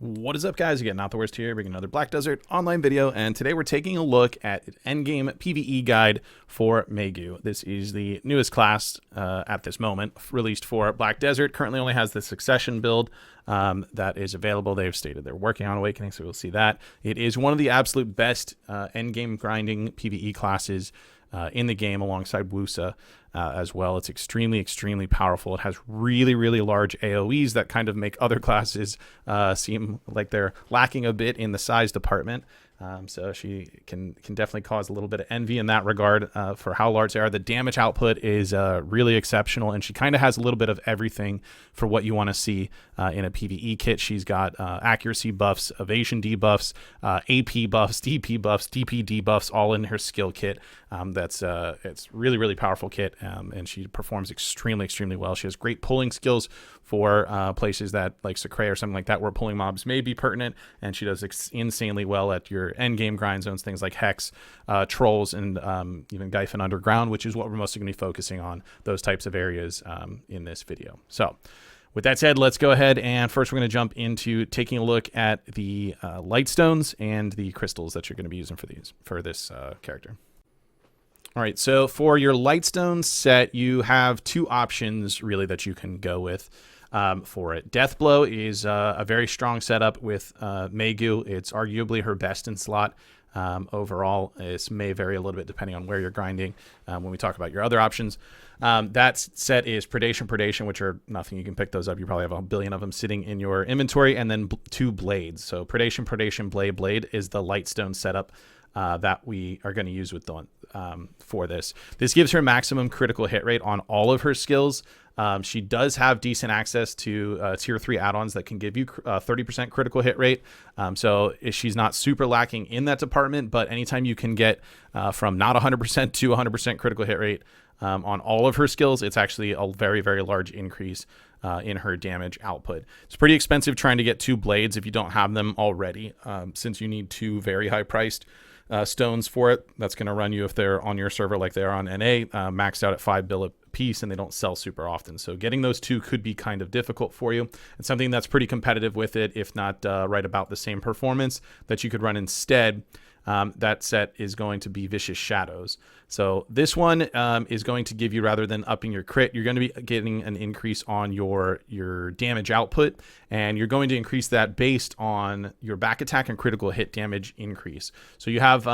What is up, guys? Again, NotTheWorst here, bringing another Black Desert online video, and today we're taking a look at an endgame PvE guide for Maegu. This is the newest class at this moment, released for Black Desert. Currently only has the Succession build that is available. They've stated they're working on Awakening, so we'll see that. It is one of the absolute best endgame grinding PvE classes in the game, alongside Wusa as well. It's extremely powerful. It has really large AoEs that kind of make other classes seem like they're lacking a bit in the size department. So she can definitely cause a little bit of envy in that regard for how large they are. The damage output is really exceptional, and she kind of has a little bit of everything for what you want to see in a PvE kit. She's got accuracy buffs, evasion debuffs, AP buffs, DP buffs, DP debuffs, all in her skill kit. It's really powerful kit, and she performs extremely well. She has great pulling skills for places that like Sacre or something like that, where pulling mobs may be pertinent, and she does insanely well at your end game grind zones, things like Hex, Trolls, and even Gyphon Underground, which is what we're mostly going to be focusing on, those types of areas in this video. So with that said, let's go ahead and first we're going to jump into taking a look at the Lightstones and the crystals that you're going to be using for this character. All right, so for your Lightstone set, you have two options really that you can go with for it. Deathblow is a very strong setup with Maegu. It's arguably her best in slot. Overall, this may vary a little bit depending on where you're grinding when we talk about your other options. That set is Predation, which are nothing. You can pick those up. You probably have a billion of them sitting in your inventory, and then two blades. So Predation, Blade is the Lightstone setup that we are going to use with Dawn for this. This gives her maximum critical hit rate on all of her skills. She does have decent access to tier 3 add-ons that can give you 30% critical hit rate. So she's not super lacking in that department, but anytime you can get from not 100% to 100% critical hit rate on all of her skills, it's actually a very large increase in her damage output. It's pretty expensive trying to get two blades if you don't have them already, since you need two very high-priced stones for it. That's going to run you, if they're on your server like they are on NA, maxed out at $5 bill a piece, and they don't sell super often. So getting those two could be kind of difficult for you. It's something that's pretty competitive with it, if not right about the same performance that you could run instead. That set is going to be Vicious Shadows. So this one is going to give you, rather than upping your crit, you're going to be getting an increase on your damage output, and you're going to increase that based on your back attack and critical hit damage increase. So you have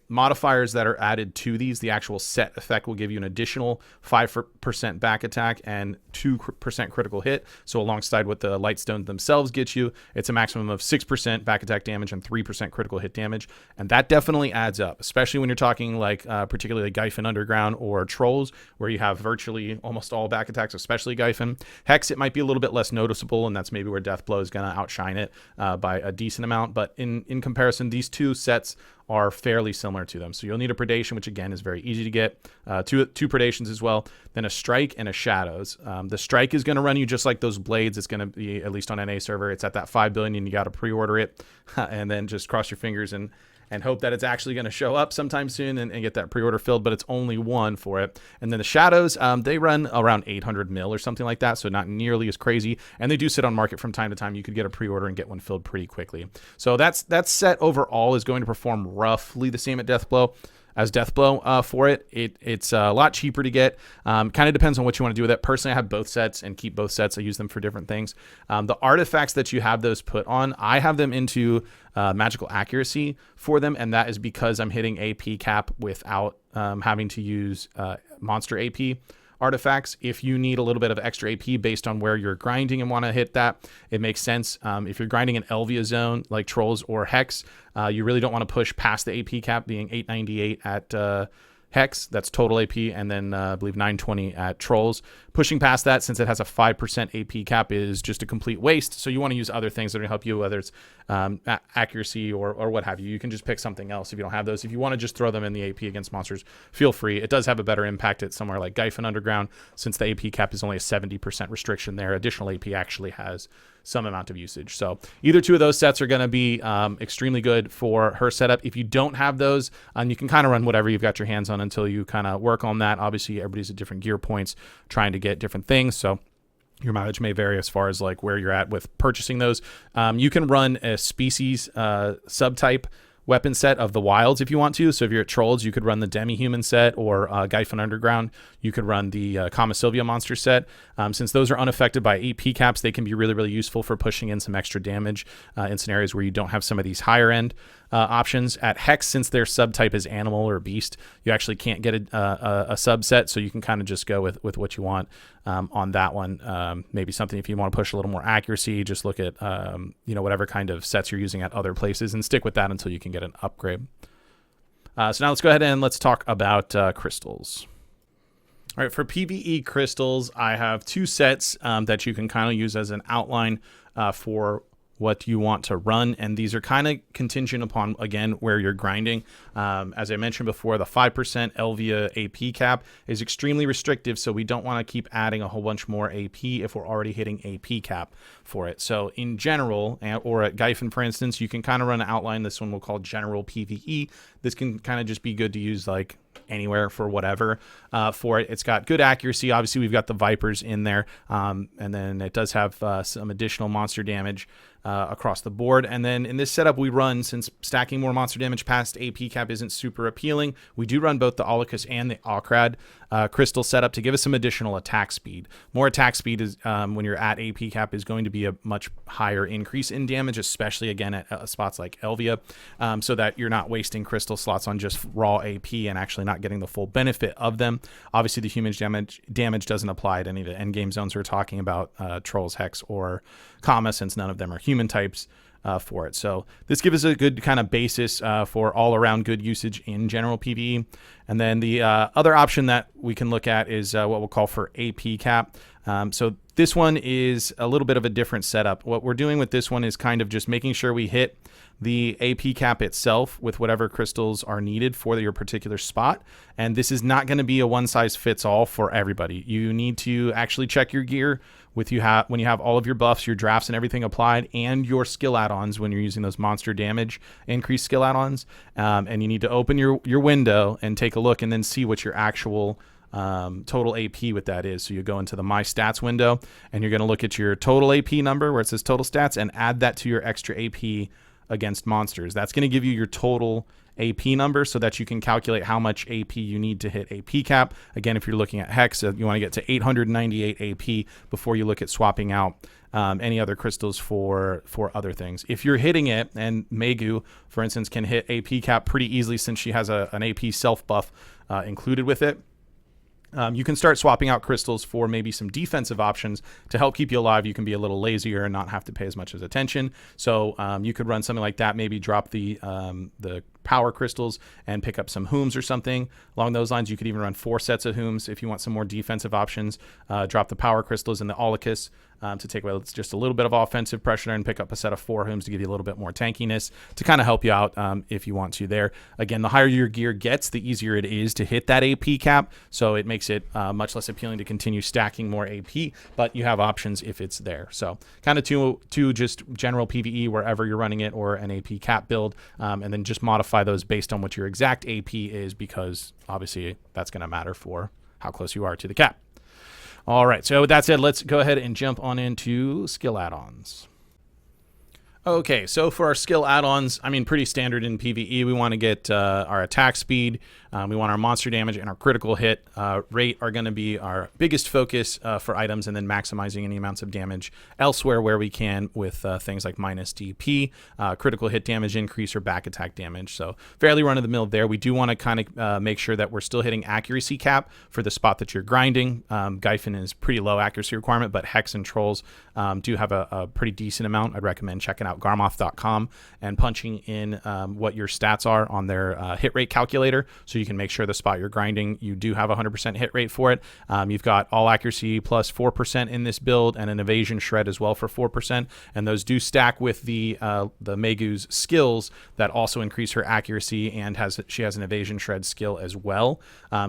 modifiers that are added to these. The actual set effect will give you an additional 5% back attack and 2% critical hit. So alongside what the Lightstones themselves get you, it's a maximum of 6% back attack damage and 3% critical hit damage. And that definitely adds up, especially when you're talking like particularly Gyphon Underground or Trolls, where you have virtually almost all back attacks, especially Gyphon. Hex, it might be a little bit less noticeable, and that's maybe where Deathblow is going to outshine it by a decent amount. But in comparison, these two sets are fairly similar to them. So you'll need a Predation, which again is very easy to get, two Predations as well, then a Strike and a Shadows. The Strike is going to run you just like those blades. It's going to be, at least on NA server, it's at that 5 billion, and you got to pre-order it and then just cross your fingers and hope that it's actually going to show up sometime soon and get that pre-order filled, but it's only one for it. And then the Shadows, they run around 800 mil or something like that, so not nearly as crazy, and they do sit on market from time to time. You could get a pre-order and get one filled pretty quickly. So that set overall is going to perform roughly the same at Deathblow as Deathblow for it. It's a lot cheaper to get. Kind of depends on what you want to do with it. Personally, I have both sets and keep both sets. I use them for different things. The artifacts that you have those put on, I have them into magical accuracy for them, and that is because I'm hitting AP cap without having to use monster AP artifacts. If you need a little bit of extra AP based on where you're grinding and want to hit that, it makes sense. If you're grinding an Elvia zone like Trolls or Hex, you really don't want to push past the AP cap being 898 at Hex. That's total AP, and then I believe 920 at Trolls. Pushing past that, since it has a 5% AP cap, is just a complete waste. So you want to use other things that are going to help you, whether it's accuracy or what have you. You can just pick something else if you don't have those. If you want to just throw them in the AP against monsters, feel free. It does have a better impact at somewhere like Gyphon Underground, since the AP cap is only a 70% restriction there. Additional AP actually has some amount of usage. So either two of those sets are going to be extremely good for her setup. If you don't have those, you can kind of run whatever you've got your hands on until you kind of work on that. Obviously, everybody's at different gear points trying to get different things. So Your mileage may vary as far as like where you're at with purchasing those. You can run a species subtype weapon set of the wilds if you want to. So if you're at Trolls, you could run the Demi-Human set, or Gyphon Underground, you could run the Kama Sylvia monster set. Since those are unaffected by AP caps, they can be really, really useful for pushing in some extra damage in scenarios where you don't have some of these higher end options. At Hex, since their subtype is animal or beast, you actually can't get a subset, so you can kind of just go with what you want on that one. Maybe something if you want to push a little more accuracy, just look at whatever kind of sets you're using at other places and stick with that until you can get an upgrade. So now let's go ahead and let's talk about crystals. All right, for PvE crystals, I have two sets that you can kind of use as an outline for what you want to run, and these are kind of contingent upon, again, where you're grinding. As I mentioned before, the 5% Elvia AP cap is extremely restrictive, so we don't want to keep adding a whole bunch more AP if we're already hitting AP cap for it. So in general, or at Gyphon, for instance, you can kind of run an outline. This one we'll call general PvE. This can kind of just be good to use like anywhere for whatever for it. It's got good accuracy. Obviously, we've got the Vipers in there, and then it does have some additional monster damage across the board. And then in this setup we run, since stacking more monster damage past AP cap isn't super appealing, we do run both the Olycus and the Alkrad crystal setup to give us some additional attack speed. More attack speed is when you're at AP cap is going to be a much higher increase in damage, especially again at spots like Elvia, so that you're not wasting crystal slots on just raw AP and actually not getting the full benefit of them. Obviously the human damage doesn't apply to any of the end game zones we're talking about, Trolls, Hex, or Kama, since none of them are human types for it. So this gives us a good kind of basis for all around good usage in general PvE. And then the other option that we can look at is what we'll call for AP cap. So this one is a little bit of a different setup. What we're doing with this one is kind of just making sure we hit the AP cap itself with whatever crystals are needed for your particular spot. And this is not going to be a one size fits all for everybody. You need to actually check your gear when you have all of your buffs, your drafts and everything applied, and your skill add-ons when you're using those monster damage increased skill add-ons. And you need to open your window and take a look and then see what your actual total AP with that is. So you go into the My Stats window and you're going to look at your total AP number where it says total stats and add that to your extra AP against monsters. That's going to give you your total AP number so that you can calculate how much AP you need to hit AP cap. Again, if you're looking at Hex, you want to get to 898 AP before you look at swapping out any other crystals for other things. If you're hitting it, and Maegu, for instance, can hit AP cap pretty easily since she has an AP self buff included with it, you can start swapping out crystals for maybe some defensive options to help keep you alive. You can be a little lazier and not have to pay as much attention. So you could run something like that, maybe drop the power crystals and pick up some Hooms or something along those lines. You could even run 4 sets of Hooms if you want some more defensive options. Drop the power crystals and the Olycus to take away just a little bit of offensive pressure and pick up a set of 4 Hooms to give you a little bit more tankiness to kind of help you out if you want to there. Again, the higher your gear gets, the easier it is to hit that AP cap, so it makes it much less appealing to continue stacking more AP, but you have options if it's there. So kind of to just general PvE wherever you're running it, or an AP cap build, and then just modify those based on what your exact AP is, because obviously that's going to matter for how close you are to the cap. All right, so with that said, let's go ahead and jump on into skill add-ons. Okay, so for our skill add-ons, I mean, pretty standard in PvE. We want to get our attack speed, we want our monster damage, and our critical hit rate are going to be our biggest focus for items, and then maximizing any amounts of damage elsewhere where we can with things like minus DP, critical hit damage increase, or back attack damage. So fairly run-of-the-mill there. We do want to kind of make sure that we're still hitting accuracy cap for the spot that you're grinding. Gyphon is pretty low accuracy requirement, but Hex and Trolls do have a pretty decent amount. I'd recommend checking out Garmoth.com and punching in what your stats are on their hit rate calculator, so you can make sure the spot you're grinding, you do have 100% hit rate for it. You've got all accuracy plus 4% in this build, and an evasion shred as well for 4%, and those do stack with the Maegu's skills that also increase her accuracy, and she has an evasion shred skill as well,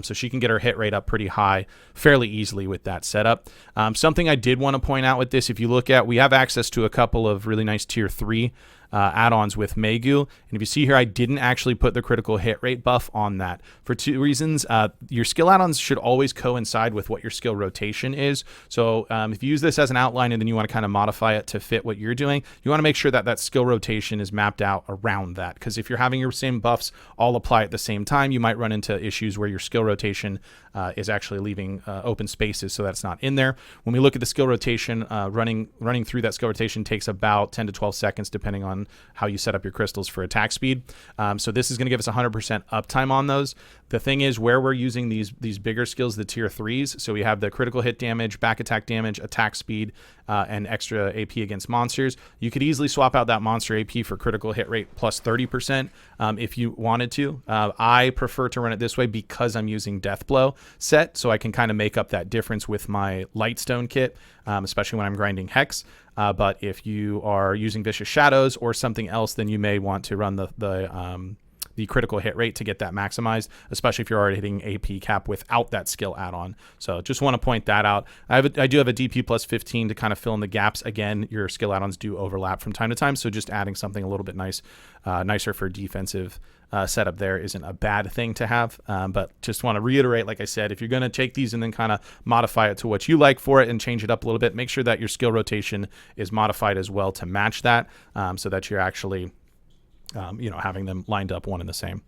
so she can get her hit rate up pretty high fairly easily with that setup. Something I did want to point out with this, if you look at, we have access to a couple of really nice tier 3 add-ons with Maegu. And if you see here, I didn't actually put the critical hit rate buff on that for 2 reasons. Your skill add-ons should always coincide with what your skill rotation is. So if you use this as an outline and then you want to kind of modify it to fit what you're doing, you want to make sure that that skill rotation is mapped out around that. Because if you're having your same buffs all apply at the same time, you might run into issues where your skill rotation is actually leaving open spaces, so that's not in there. When we look at the skill rotation, running through that skill rotation takes about 10 to 12 seconds depending on how you set up your crystals for attack speed. So this is going to give us 100% uptime on those. The thing is, where we're using these bigger skills, the tier 3s, so we have the critical hit damage, back attack damage, attack speed, and extra AP against monsters. You could easily swap out that monster AP for critical hit rate plus 30% if you wanted to. I prefer to run it this way because I'm using Deathblow set, so I can kind of make up that difference with my Lightstone kit, especially when I'm grinding Hex. But if you are using Vicious Shadows or something else, then you may want to run the critical hit rate to get that maximized, especially if you're already hitting AP cap without that skill add-on. So just want to point that out. I do have a DP plus 15 to kind of fill in the gaps. Again, your skill add-ons do overlap from time to time, so just adding something a little bit nicer for defensive setup there isn't a bad thing to have. But just want to reiterate, like I said, if you're going to take these and then kind of modify it to what you like for it and change it up a little bit, make sure that your skill rotation is modified as well to match that, so that you're actually having them lined up one and the same.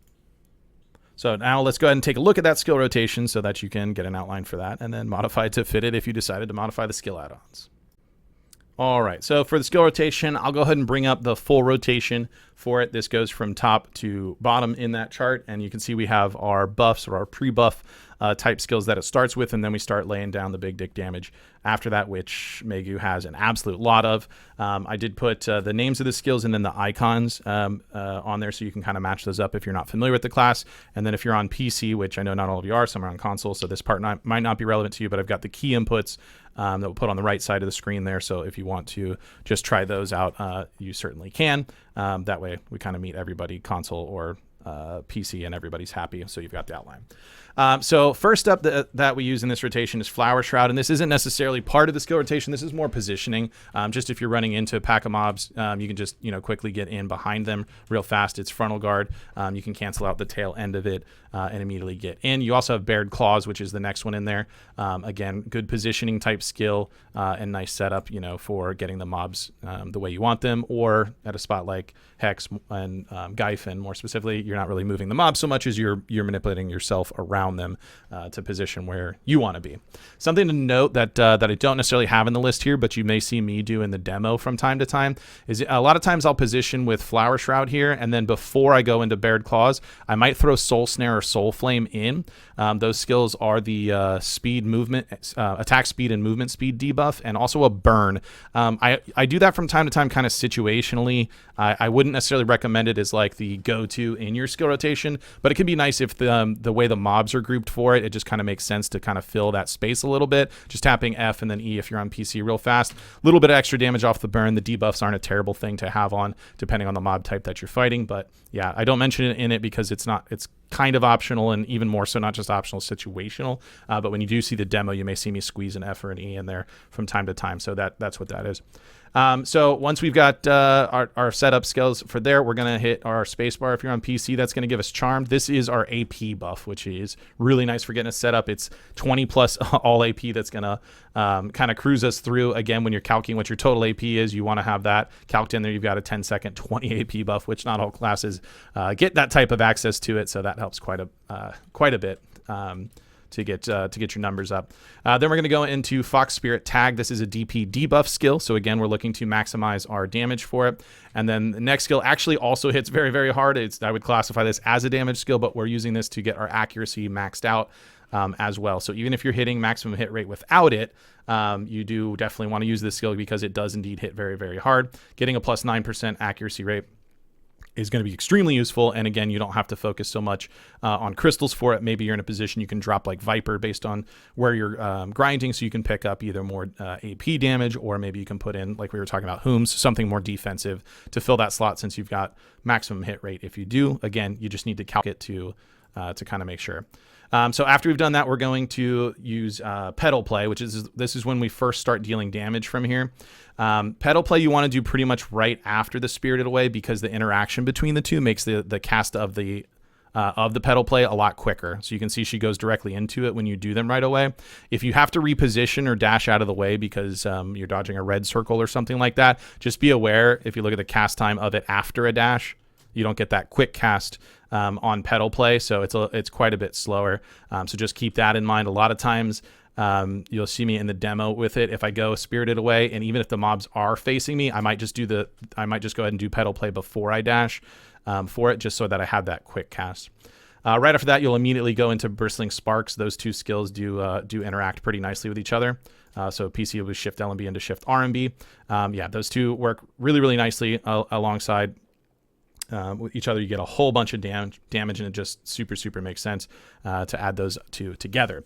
So now let's go ahead and take a look at that skill rotation so that you can get an outline for that and then modify it to fit it if you decided to modify the skill add-ons. All right, so for the skill rotation, I'll go ahead and bring up the full rotation for it. This goes from top to bottom in that chart, and you can see we have our buffs or our pre-buff type skills that it starts with, and then we start laying down the big dick damage after that, which Maegu has an absolute lot of. I did put the names of the skills and then the icons on there so you can kind of match those up if you're not familiar with the class. And then if you're on PC, which I know not all of you are, some are on console, so this part might not be relevant to you, but I've got the key inputs that we'll put on the right side of the screen there. So if you want to just try those out, you certainly can. That way we kind of meet everybody, console or PC, and everybody's happy, so you've got the outline. So first up that we use in this rotation is Flower Shroud, and this isn't necessarily part of the skill rotation. This is more positioning. Just if you're running into a pack of mobs, you can just quickly get in behind them real fast. It's frontal guard. You can cancel out the tail end of it and immediately get in. You also have Bared Claws, which is the next one in there. Again, good positioning type skill and nice setup, for getting the mobs the way you want them, or at a spot like Hex and Gyfin, more specifically, you're not really moving the mobs so much as you're manipulating yourself around them to position where you want to be. Something to note that I don't necessarily have in the list here, but you may see me do in the demo from time to time, is a lot of times I'll position with Flower Shroud here, and then before I go into Bared Claws, I might throw Soul Snare or Soul Flame in. Those skills are the speed, movement, attack speed and movement speed debuff, and also a burn. I do that from time to time kind of situationally. I wouldn't necessarily recommend it as like the go-to in your skill rotation, but it can be nice if the way the mobs are grouped for it, it just kind of makes sense to kind of fill that space a little bit. Just tapping F and then E if you're on PC real fast. A little bit of extra damage off the burn. The debuffs aren't a terrible thing to have on depending on the mob type that you're fighting, but yeah, I don't mention it in it because it's kind of optional, and even more so not just optional, situational. But when you do see the demo, you may see me squeeze an F or an E in there from time to time. So that's what that is. So once we've got our setup skills for there, we're going to hit our spacebar. If you're on PC, that's going to give us Charmed. This is our AP buff, which is really nice for getting us set up. It's 20 plus all AP that's going to kind of cruise us through. Again, when you're calculating what your total AP is, you want to have that calced in there. You've got a 10-second 20 AP buff, which not all classes get that type of access to it. So that helps quite a bit. To get your numbers up. Then we're going to go into Fox Spirit Tag. This is a DP debuff skill. So again, we're looking to maximize our damage for it. And then the next skill actually also hits very, very hard. I would classify this as a damage skill, but we're using this to get our accuracy maxed out as well. So even if you're hitting maximum hit rate without it, you do definitely want to use this skill because it does indeed hit very, very hard. Getting a plus 9% accuracy rate is going to be extremely useful, and again, you don't have to focus so much on crystals for it. Maybe you're in a position you can drop like Viper based on where you're grinding, so you can pick up either more AP damage, or maybe you can put in, like we were talking about, Hooms, something more defensive to fill that slot since you've got maximum hit rate. If you do, again, you just need to calc it to kind of make sure. So after we've done that, we're going to use pedal play, which this is when we first start dealing damage from here. Pedal play you want to do pretty much right after the Spirited Away, because the interaction between the two makes the cast of the pedal play a lot quicker. So you can see she goes directly into it when you do them right away. If you have to reposition or dash out of the way because you're dodging a red circle or something like that, just be aware if you look at the cast time of it after a dash, you don't get that quick cast on pedal play, so it's quite a bit slower. So just keep that in mind. A lot of times you'll see me in the demo with it. If I go Spirited Away, and even if the mobs are facing me, I might just go ahead and do pedal play before I dash for it, just so that I have that quick cast. Right after that, you'll immediately go into Bristling Sparks. Those two skills do interact pretty nicely with each other. So PC will Shift L and B into Shift R and B. Yeah, those two work really, really nicely alongside with each other. You get a whole bunch of damage, and it just super makes sense to add those two together.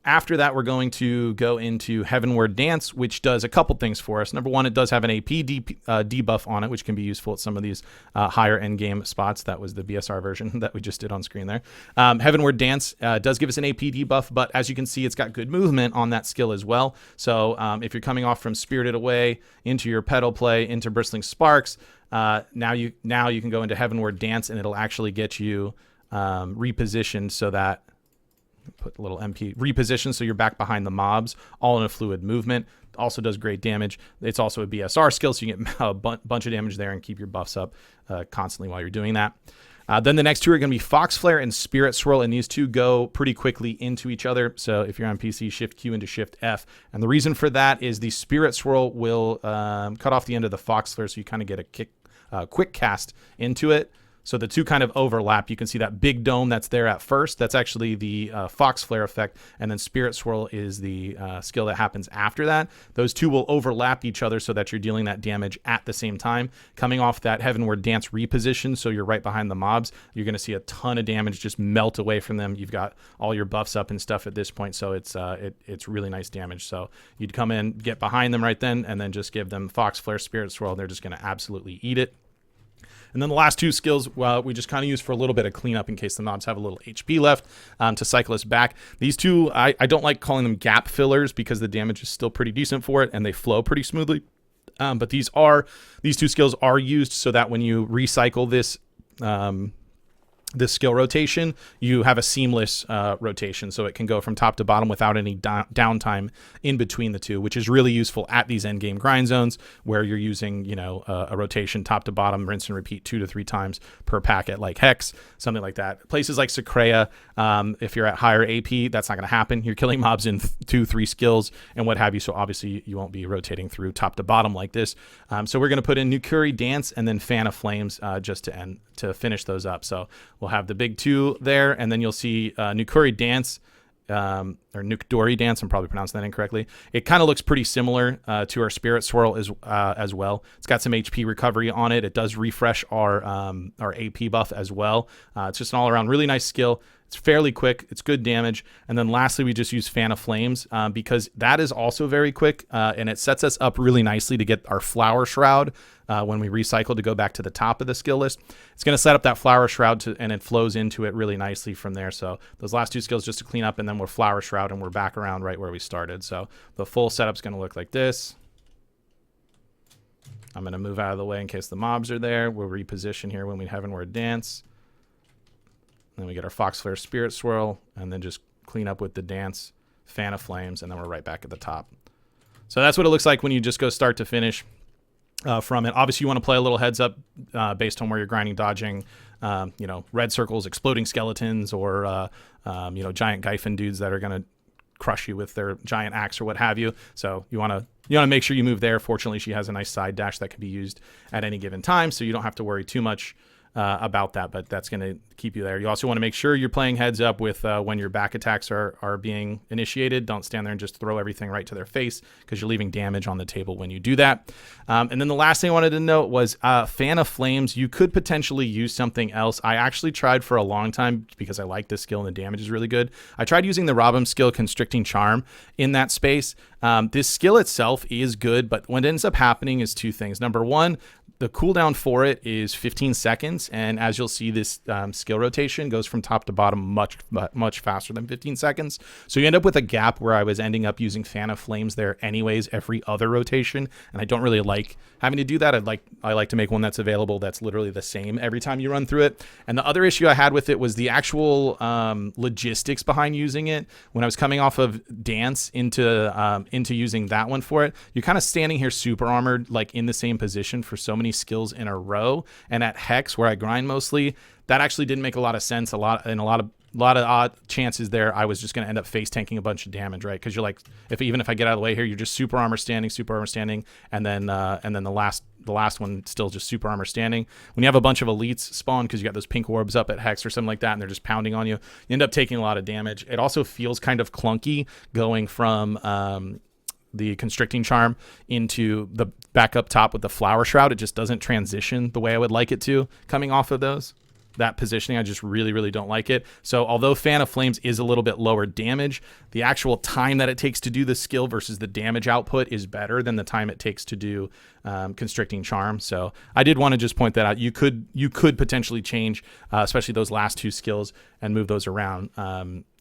After that, we're going to go into Heavenward Dance, which does a couple things for us. Number one, it does have an AP debuff on it, which can be useful at some of these higher end game spots. That was the BSR version that we just did on screen there. Heavenward Dance does give us an AP debuff, but as you can see, it's got good movement on that skill as well. So if you're coming off from Spirited Away into your pedal play into Bristling Sparks, now you can go into Heavenward Dance, and it'll actually get you repositioned so that put a little MP reposition, so you're back behind the mobs, all in a fluid movement. Also does great damage. It's also a BSR skill, so you get a bunch of damage there and keep your buffs up constantly while you're doing that. Then the next two are going to be Fox Flare and Spirit Swirl, and these two go pretty quickly into each other. So if you're on PC, Shift Q into Shift F. And the reason for that is the Spirit Swirl will cut off the end of the Fox Flare, so you kind of get a quick cast into it. So the two kind of overlap. You can see that big dome that's there at first. That's actually the Fox Flare effect. And then Spirit Swirl is the skill that happens after that. Those two will overlap each other so that you're dealing that damage at the same time. Coming off that Heavenward Dance reposition, so you're right behind the mobs, you're going to see a ton of damage just melt away from them. You've got all your buffs up and stuff at this point, so it's really nice damage. So you'd come in, get behind them right then, and then just give them Fox Flare, Spirit Swirl, and they're just going to absolutely eat it. And then the last two skills, we just kind of use for a little bit of cleanup in case the mobs have a little HP left to cycle us back. These two, I don't like calling them gap fillers because the damage is still pretty decent for it and they flow pretty smoothly. But these two skills are used so that when you recycle this skill rotation, you have a seamless rotation, so it can go from top to bottom without any downtime in between the two, which is really useful at these end game grind zones where you're using, a rotation top to bottom, rinse and repeat 2 to 3 times per packet, like Hex, something like that. Places like Secrea, if you're at higher AP, that's not going to happen. You're killing mobs in 2-3 skills and what have you, so obviously you won't be rotating through top to bottom like this. So we're going to put in Nukuri Dance and then Fan of Flames just to finish those up. So we'll have the big two there, and then you'll see Nukuri Dance, or Nukdori Dance, I'm probably pronouncing that incorrectly. It kind of looks pretty similar to our Spirit Swirl as well. It's got some HP recovery on it. It does refresh our AP buff as well. It's just an all-around really nice skill. It's fairly quick. It's good damage. And then lastly, we just use Fan of Flames because that is also very quick, and it sets us up really nicely to get our Flower Shroud when we recycle to go back to the top of the skill list. It's going to set up that Flower Shroud and it flows into it really nicely from there. So those last two skills just to clean up, and then we're Flower Shroud and we're back around right where we started. So the full setup's going to look like this. I'm going to move out of the way in case the mobs are there. We'll reposition here when we Heavenward Dance. Then we get our Fox Flare, Spirit Swirl, and then just clean up with the Dance, Fan of Flames, and then we're right back at the top. So that's what it looks like when you just go start to finish from it. Obviously, you want to play a little heads up based on where you're grinding, dodging, red circles, exploding skeletons, or giant Gyphon dudes that are going to crush you with their giant axe or what have you. So you want to make sure you move there. Fortunately, she has a nice side dash that can be used at any given time, so you don't have to worry too much about that, but that's going to keep you there. You also want to make sure you're playing heads up with when your back attacks are being initiated. Don't stand there and just throw everything right to their face because you're leaving damage on the table when you do that. And then the last thing I wanted to note was Fan of Flames. You could potentially use something else. I actually tried for a long time because I like this skill and the damage is really good. I tried using the Robin skill, Constricting Charm, in that space. This skill itself is good, but what ends up happening is two things. Number one, the cooldown for it is 15 seconds, and as you'll see, this skill rotation goes from top to bottom much faster than 15 seconds. So you end up with a gap where I was ending up using Fan of Flames there anyways every other rotation, and I don't really like having to do that. I like to make one that's available that's literally the same every time you run through it. And the other issue I had with it was the actual logistics behind using it. When I was coming off of Dance into using that one for it, you're kind of standing here super armored, like in the same position for so many skills in a row. And at Hex, where I grind mostly, that actually didn't make a lot of sense. A lot of odd chances there, I was just going to end up face tanking a bunch of damage, right? Because you're like, even if I get out of the way here, you're just super armor standing, and then the last one still just super armor standing. When you have a bunch of elites spawn because you got those pink orbs up at Hex or something like that, and they're just pounding on you, you end up taking a lot of damage. It also feels kind of clunky going from the Constricting Charm into the back up top with the Flower Shroud. It just doesn't transition the way I would like it to coming off of those. That positioning, I just really don't like it. So although Fan of Flames is a little bit lower damage, the actual time that it takes to do the skill versus the damage output is better than the time it takes to do Constricting Charm. So I did want to just point that out. You could potentially change, especially those last two skills, and move those around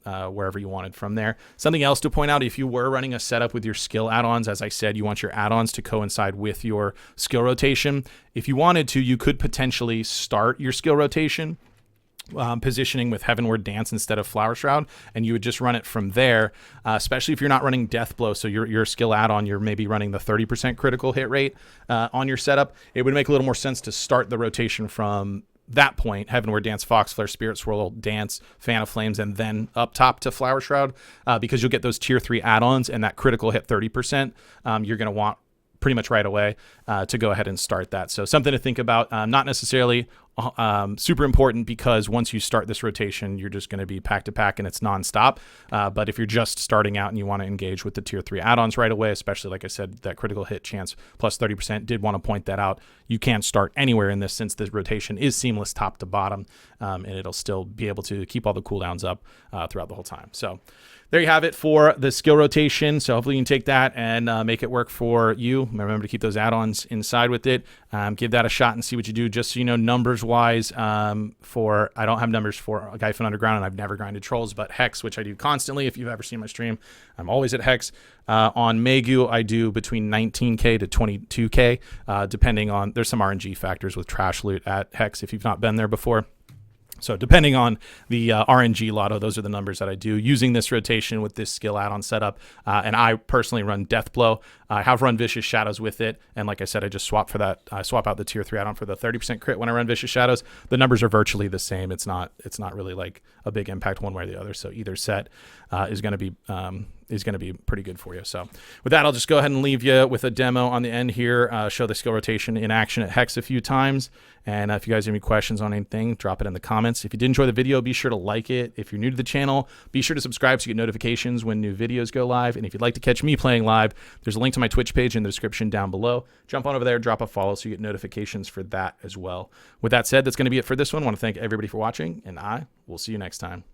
wherever you wanted from there. Something else to point out, if you were running a setup with your skill add-ons, as I said, you want your add-ons to coincide with your skill rotation. If you wanted to, you could potentially start your skill rotation positioning with Heavenward Dance instead of Flower Shroud, and you would just run it from there, especially if you're not running Death Blow. So your skill add-on, you're maybe running the 30% critical hit rate on your setup. It would make a little more sense to start the rotation from that point, Heavenward Dance, Fox Flare, Spirit Swirl, Dance, Fan of Flames, and then up top to Flower Shroud, because you'll get those tier 3 add-ons and that critical hit 30%. You're going to want pretty much right away to go ahead and start that. So something to think about, not necessarily super important, because once you start this rotation, you're just going to be pack to pack and it's nonstop. But if you're just starting out and you want to engage with the tier 3 add-ons right away, especially like I said, that critical hit chance plus 30%, did want to point that out. You can start anywhere in this, since the rotation is seamless top to bottom, and it'll still be able to keep all the cooldowns up throughout the whole time. So there you have it for the skill rotation. So hopefully you can take that and make it work for you. Remember to keep those add-ons inside with it. Give that a shot and see what you do. Just so you know, numbers-wise, I don't have numbers for Gyphon Underground, and I've never grinded Trolls, but Hex, which I do constantly. If you've ever seen my stream, I'm always at Hex. On Maegu, I do between 19K to 22K, depending on, there's some RNG factors with trash loot at Hex if you've not been there before. So depending on the RNG lotto, those are the numbers that I do using this rotation with this skill add-on setup. And I personally run Death Blow. I have run Vicious Shadows with it. And like I said, I just swap for that. I swap out the tier 3 add-on for the 30% crit when I run Vicious Shadows. The numbers are virtually the same. It's not really like a big impact one way or the other. So either set is going to be pretty good for you. So with that, I'll just go ahead and leave you with a demo on the end here, show the skill rotation in action at Hex a few times. And if you guys have any questions on anything, drop it in the comments. If you did enjoy the video, be sure to like it. If you're new to the channel, be sure to subscribe so you get notifications when new videos go live. And if you'd like to catch me playing live, there's a link to my Twitch page in the description down below. Jump on over there, drop a follow so you get notifications for that as well. With that said, that's going to be it for this one. I want to thank everybody for watching, and I will see you next time.